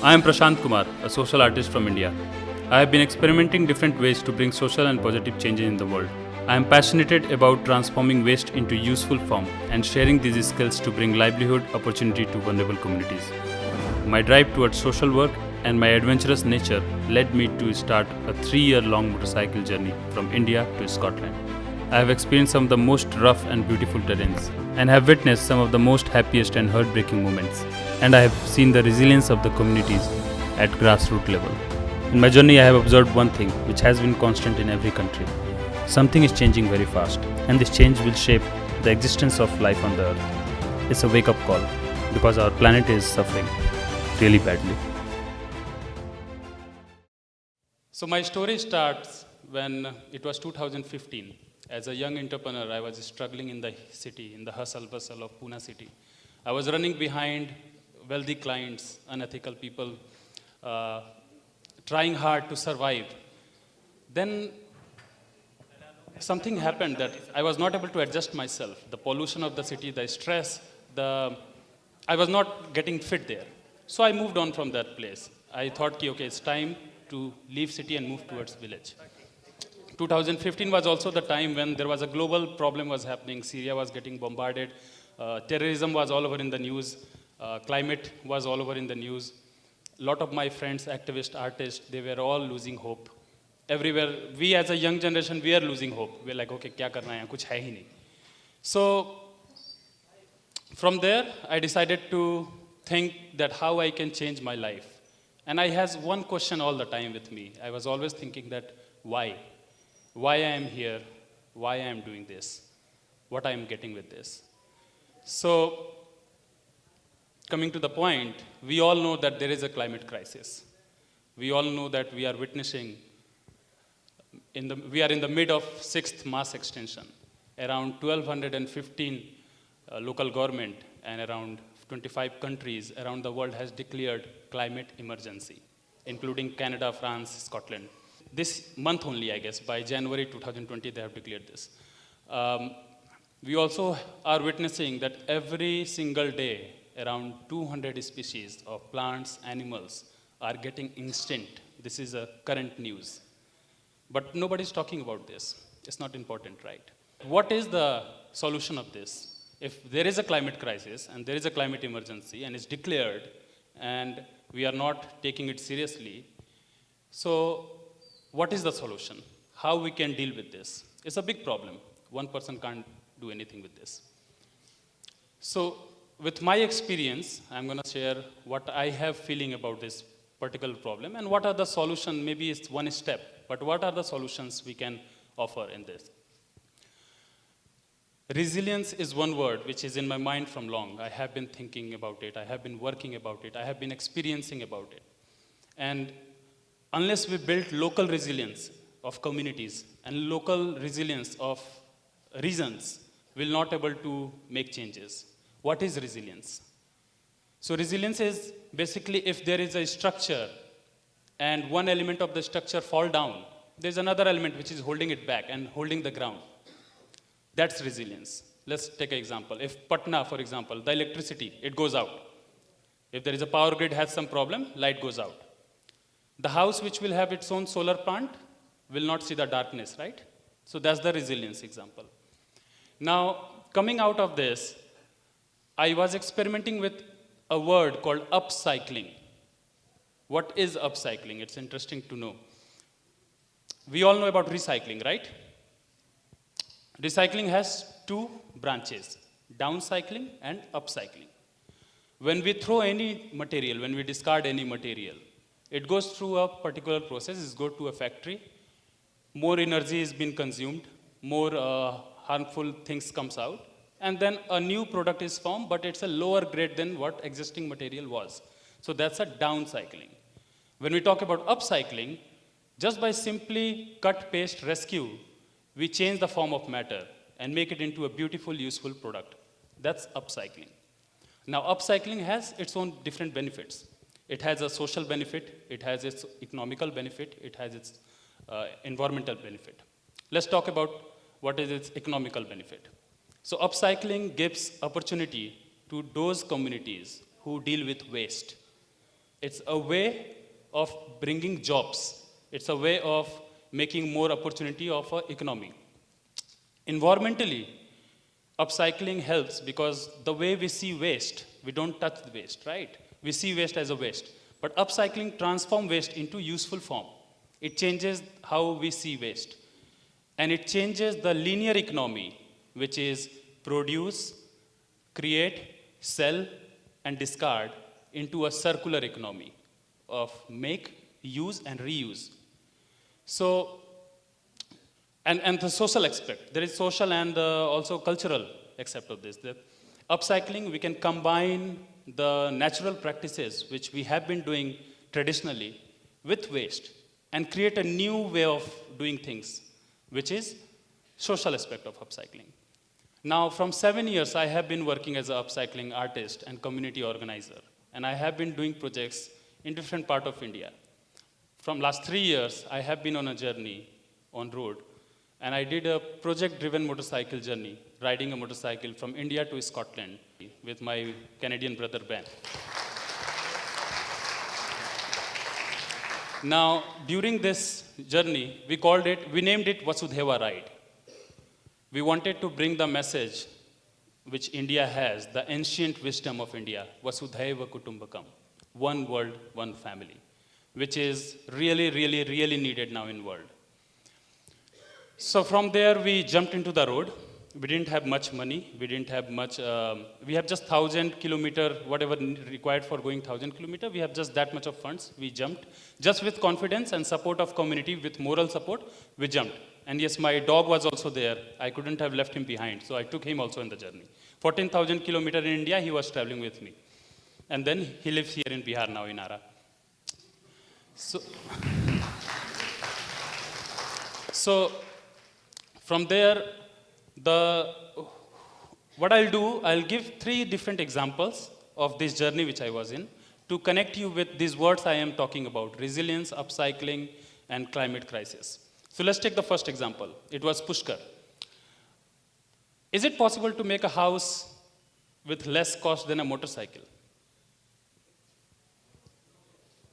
I am Prashant Kumar, a social artist from India. I have been experimenting different ways to bring social and positive changes in the world. I am passionate about transforming waste into useful form and sharing these skills to bring livelihood opportunity to vulnerable communities. My drive towards social work and my adventurous nature led me to start a 3-year-long motorcycle journey from India to Scotland. I have experienced some of the most rough and beautiful terrains and have witnessed some of the most happiest and heartbreaking moments. And I have seen the resilience of the communities at grassroots level. In my journey, I have observed one thing which has been constant in every country. Something is changing very fast, and this change will shape the existence of life on the earth. It's a wake-up call because our planet is suffering really badly. So my story starts when it was 2015. As a young entrepreneur, I was struggling in the city, in the hustle bustle of Pune city. I was running behind wealthy clients, unethical people, trying hard to survive. Then something happened that I was not able to adjust myself. The pollution of the city, the stress, I was not getting fit there. So I moved on from that place. I thought, okay, it's time to leave city and move towards village. 2015 was also the time when there was a global problem was happening. Syria was getting bombarded. Terrorism was all over in the news. Climate was all over in the news. A lot of my friends, activists, artists, they were all losing hope. Everywhere, we as a young generation, we are losing hope. We're like, okay, kya karna hai? Kuch hai hi nahi. So from there, I decided to think that how I can change my life. And I has one question all the time with me. I was always thinking that why? Why I am here? Why I am doing this? What I am getting with this? So coming to the point, we all know that there is a climate crisis. We all know that we are witnessing, we are in the mid of 6th mass extinction. Around 1,215 local government and around 25 countries around the world has declared climate emergency, including Canada, France, Scotland. This month only, I guess, by January 2020, they have declared this. We also are witnessing that every single day, around 200 species of plants, animals are getting extinct. This is a current news. But nobody's talking about this. It's not important, right? What is the solution of this? If there is a climate crisis and there is a climate emergency and it's declared and we are not taking it seriously, so what is the solution? How we can deal with this? It's a big problem. One person can't do anything with this. So with my experience, I'm going to share what I have feeling about this particular problem and what are the solutions. Maybe it's one step, but what are the solutions we can offer in this? Resilience is one word which is in my mind from long. I have been thinking about it. I have been working about it. I have been experiencing about it. And unless we build local resilience of communities and local resilience of regions, we'll not able to make changes. What is resilience? So resilience is basically if there is a structure and one element of the structure fall down, there's another element which is holding it back and holding the ground. That's resilience. Let's take an example. If Patna, for example, the electricity, it goes out. If there is a power grid has some problem, light goes out. The house which will have its own solar plant will not see the darkness, right? So that's the resilience example. Now, coming out of this, I was experimenting with a word called upcycling. What is upcycling? It's interesting to know. We all know about recycling, right? Recycling has two branches, downcycling and upcycling. When we throw any material, when we discard any material, it goes through a particular process, it goes to a factory, more energy is being consumed, more harmful things comes out, and then a new product is formed, but it's a lower grade than what existing material was. So that's a downcycling. When we talk about upcycling, just by simply cut, paste, rescue, we change the form of matter and make it into a beautiful, useful product. That's upcycling. Now, upcycling has its own different benefits. It has a social benefit, it has its economical benefit, it has its environmental benefit. Let's talk about what is its economical benefit. So upcycling gives opportunity to those communities who deal with waste. It's a way of bringing jobs. It's a way of making more opportunity of our economy. Environmentally, upcycling helps because the way we see waste, we don't touch the waste, right? We see waste as a waste. But upcycling transforms waste into useful form. It changes how we see waste. And it changes the linear economy, which is produce, create, sell, and discard, into a circular economy of make, use, and reuse. So, and the social aspect. There is social and also cultural aspect of this. The upcycling, we can combine the natural practices which we have been doing traditionally with waste and create a new way of doing things, which is social aspect of upcycling. Now, from 7 years, I have been working as an upcycling artist and community organizer, and I have been doing projects in different parts of India. From last 3 years, I have been on a journey on road, and I did a project-driven motorcycle journey, riding a motorcycle from India to Scotland with my Canadian brother Ben. Now, during this journey, we named it Vasudhaiva Ride. We wanted to bring the message which India has, the ancient wisdom of India, Vasudhaiva Kutumbakam, one world, one family, which is really, really, really needed now in world. So from there, we jumped into the road. We didn't have much money. We didn't have much, we have just 1,000 kilometer, whatever required for going 1,000 kilometer. We have just that much of funds. We jumped. Just with confidence and support of community, with moral support, we jumped. And yes, my dog was also there. I couldn't have left him behind. So I took him also in the journey. 14,000 kilometer in India, he was traveling with me. And then he lives here in Bihar now in Ara. So from there, what I'll do, I'll give 3 different examples of this journey which I was in to connect you with these words I am talking about: resilience, upcycling, and climate crisis. So let's take the first example. It was Pushkar. Is it possible to make a house with less cost than a motorcycle?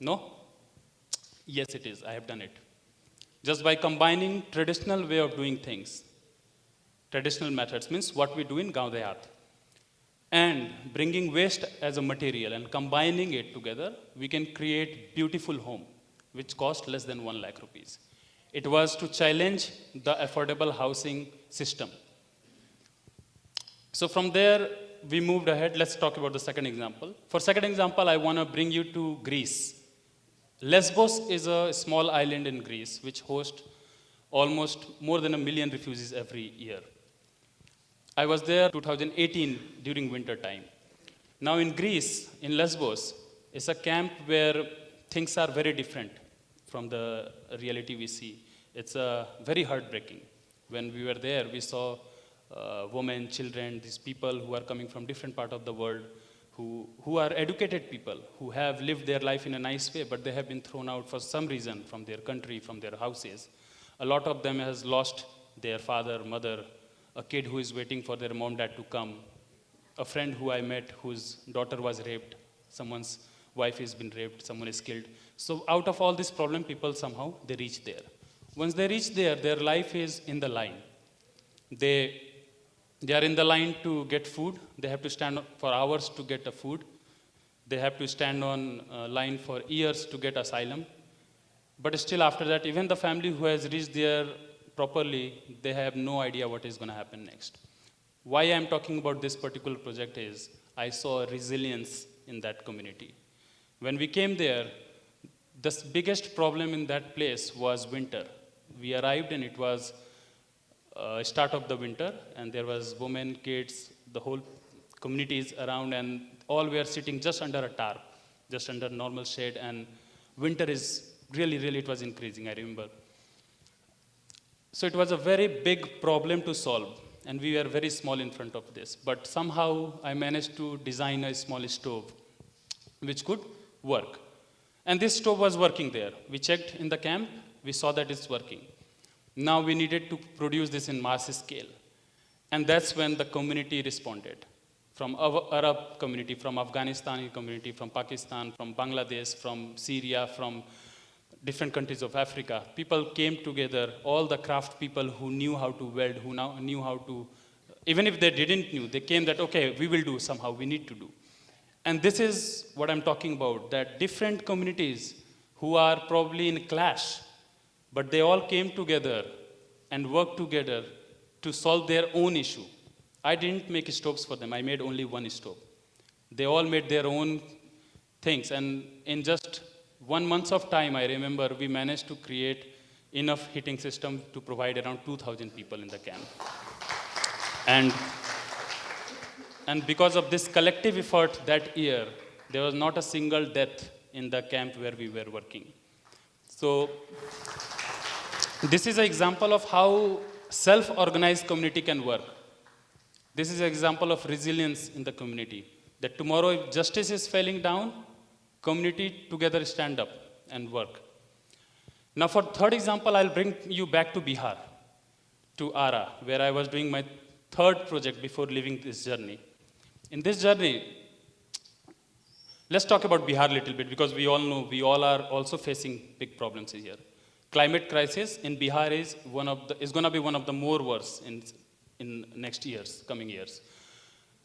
No? Yes, it is. I have done it. Just by combining traditional way of doing things, traditional methods means what we do in Gaon Dehat, and bringing waste as a material and combining it together, we can create beautiful home which cost less than 1 lakh rupees. It was to challenge the affordable housing system. So from there, we moved ahead. Let's talk about the second example. For second example, I want to bring you to Greece. Lesbos is a small island in Greece which hosts almost more than 1 million refugees every year. I was there 2018 during winter time. Now in Greece, in Lesbos, it's a camp where things are very different from the reality we see. It's very heartbreaking. When we were there, we saw women, children, these people who are coming from different parts of the world, who are educated people, who have lived their life in a nice way, but they have been thrown out for some reason from their country, from their houses. A lot of them has lost their father, mother, a kid who is waiting for their mom, dad to come, a friend who I met whose daughter was raped, someone's wife has been raped, someone is killed. So out of all this problem, people somehow, they reach there. Once they reach there, their life is in the line. They are in the line to get food. They have to stand for hours to get the food. They have to stand on line for years to get asylum. But still after that, even the family who has reached there properly, they have no idea what is going to happen next. Why I'm talking about this particular project is I saw resilience in that community. When we came there, the biggest problem in that place was winter. We arrived and it was start of the winter, and there was women, kids, the whole communities around, and all were sitting just under a tarp, just under normal shade, and winter is really, it was increasing, I remember. So it was a very big problem to solve, and we were very small in front of this. But somehow I managed to design a small stove which could work. And this stove was working there. We checked in the camp, we saw that it's working. Now we needed to produce this in mass scale. And that's when the community responded. from Arab community, from Afghanistani community, from Pakistan, from Bangladesh, from Syria, from different countries of Africa. People came together, all the craft people who knew how to weld, who now knew how to, even if they didn't knew, they came that, okay, we will do somehow, we need to do. And this is what I'm talking about, that different communities who are probably in clash, but they all came together and worked together to solve their own issue. I didn't make stoves for them, I made only one stove. They all made their own things, and in just 1 month of time, I remember we managed to create enough heating system to provide around 2,000 people in the camp. And because of this collective effort that year, there was not a single death in the camp where we were working. So this is an example of how self-organized community can work. This is an example of resilience in the community. That tomorrow if justice is falling down, community together stand up and work. Now for third example, I'll bring you back to Bihar, to Ara, where I was doing my third project before leaving this journey. In this journey, let's talk about Bihar a little bit because we all know, we all are also facing big problems here. Climate crisis in Bihar is going to be one of the more worse in next years, coming years.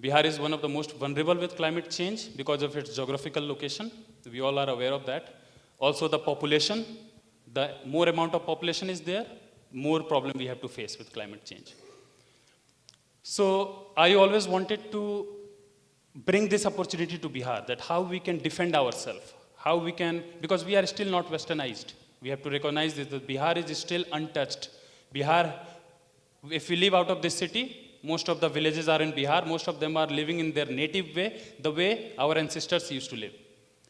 Bihar is one of the most vulnerable with climate change because of its geographical location. We all are aware of that. Also the population, the more amount of population is there, more problem we have to face with climate change. So I always wanted to bring this opportunity to Bihar, that how we can defend ourselves, how we can, because we are still not westernized. We have to recognize this, that Bihar is still untouched. Bihar, if we live out of this city, most of the villages are in Bihar, most of them are living in their native way, the way our ancestors used to live.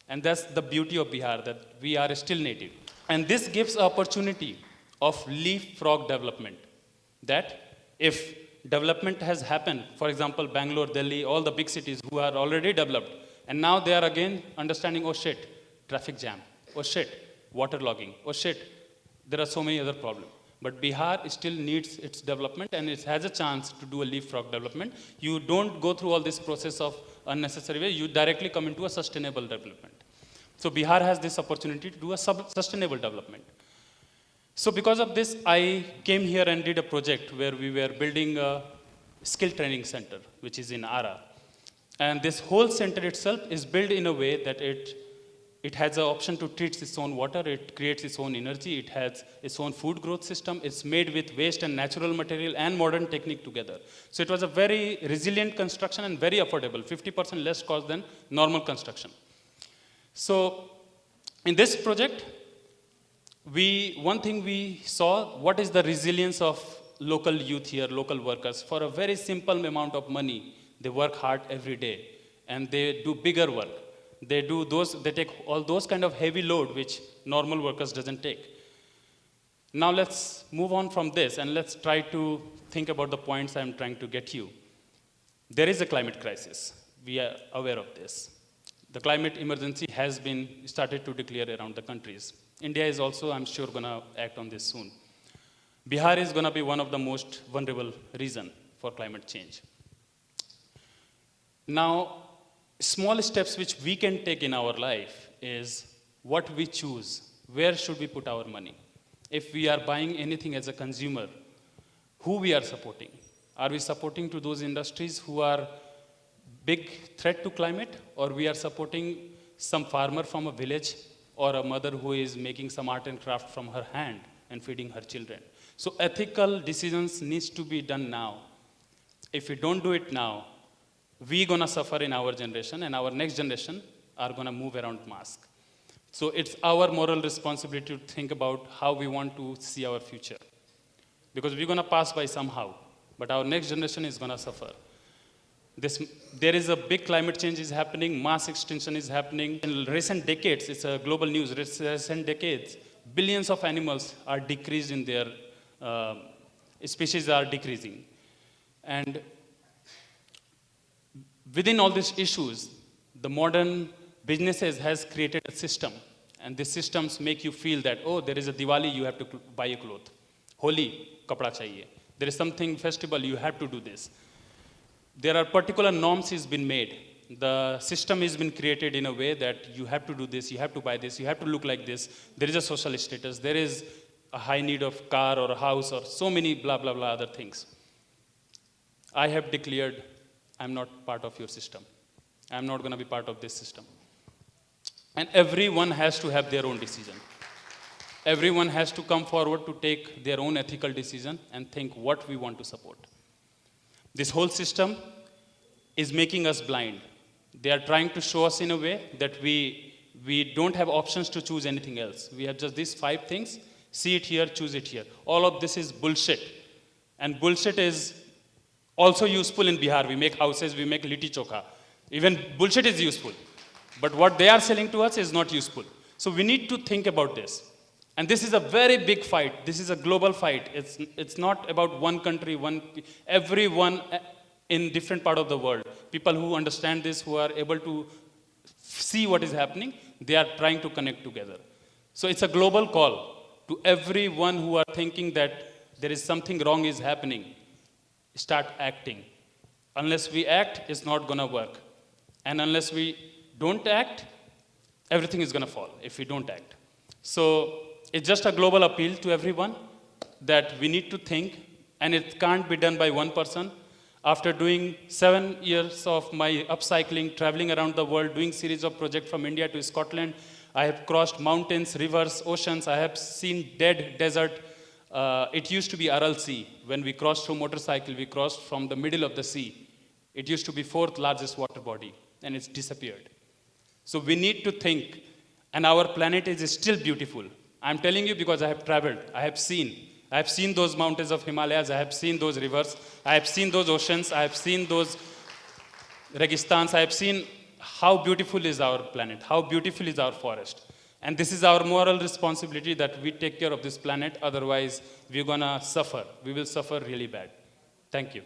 And that's the beauty of Bihar, that we are still native. And this gives opportunity of leapfrog development, that if development has happened, for example, Bangalore, Delhi, all the big cities who are already developed, and now they are again understanding, oh shit, traffic jam, oh shit, water logging, oh shit, there are so many other problems. But Bihar still needs its development and it has a chance to do a leapfrog development. You don't go through all this process of unnecessary way, you directly come into a sustainable development. So Bihar has this opportunity to do a sustainable development. So because of this, I came here and did a project where we were building a skill training center, which is in Ara. And this whole center itself is built in a way that it has an option to treat its own water, it creates its own energy, it has its own food growth system, it's made with waste and natural material and modern technique together. So it was a very resilient construction and very affordable, 50% less cost than normal construction. So in this project, one thing we saw, what is the resilience of local youth here, local workers. For a very simple amount of money, they work hard every day and they do bigger work. They take all those kind of heavy load which normal workers doesn't take. Now let's move on from this and let's try to think about the points I'm trying to get you. There is a climate crisis. We are aware of this. The climate emergency has been started to declare around the countries. India is also, I'm sure, going to act on this soon. Bihar is going to be one of the most vulnerable regions for climate change. Now, small steps which we can take in our life is what we choose. Where should we put our money? If we are buying anything as a consumer, who we are supporting? Are we supporting to those industries who are big threat to climate, or we are supporting some farmer from a village or a mother who is making some art and craft from her hand and feeding her children? So ethical decisions needs to be done now. If we don't do it now, we're gonna suffer in our generation and our next generation are gonna move around mask. So it's our moral responsibility to think about how we want to see our future. Because we're gonna pass by somehow, but our next generation is gonna suffer. There is a big climate change is happening, mass extinction is happening. In recent decades, it's a global news, recent decades, billions of animals are decreased in their, species are decreasing. And within all these issues, the modern businesses has created a system. And these systems make you feel that, oh, there is a Diwali, you have to buy a cloth. Holi, kapda chahiye. There is something festival, you have to do this. there are particular norms has been made. The system has been created in a way that you have to do this, you have to buy this, you have to look like this. There is a social status, there is a high need of car or a house or so many blah, blah, blah other things. I have declared I'm not part of your system. I'm not going to be part of this system. And everyone has to have their own decision. Everyone has to come forward to take their own ethical decision and think what we want to support. This whole system is making us blind. They are trying to show us in a way that we don't have options to choose anything else. We have just these 5 things. See it here, choose it here. All of this is bullshit. And bullshit is also useful in Bihar. We make houses, we make litti chokha. Even bullshit is useful. But what they are selling to us is not useful. So we need to think about this. And this is a very big fight. This is a global fight. It's not about one country, everyone in different part of the world. People who understand this, who are able to see what is happening, they are trying to connect together. So it's a global call to everyone who are thinking that there is something wrong is happening. Start acting. Unless we act, it's not going to work. And unless we don't act, everything is going to fall if we don't act. So it's just a global appeal to everyone that we need to think, and it can't be done by one person. After doing 7 years of my upcycling, traveling around the world, doing series of projects from India to Scotland, I have crossed mountains, rivers, oceans. I have seen dead desert. It used to be Aral Sea. When we crossed through motorcycle, we crossed from the middle of the sea. It used to be 4th largest water body, and it's disappeared. So we need to think, and our planet is still beautiful. I'm telling you because I have traveled, I have seen those mountains of Himalayas, I have seen those rivers, I have seen those oceans, I have seen those Registans, I have seen how beautiful is our planet, how beautiful is our forest. And this is our moral responsibility that we take care of this planet, otherwise we're gonna suffer. We will suffer really bad. Thank you.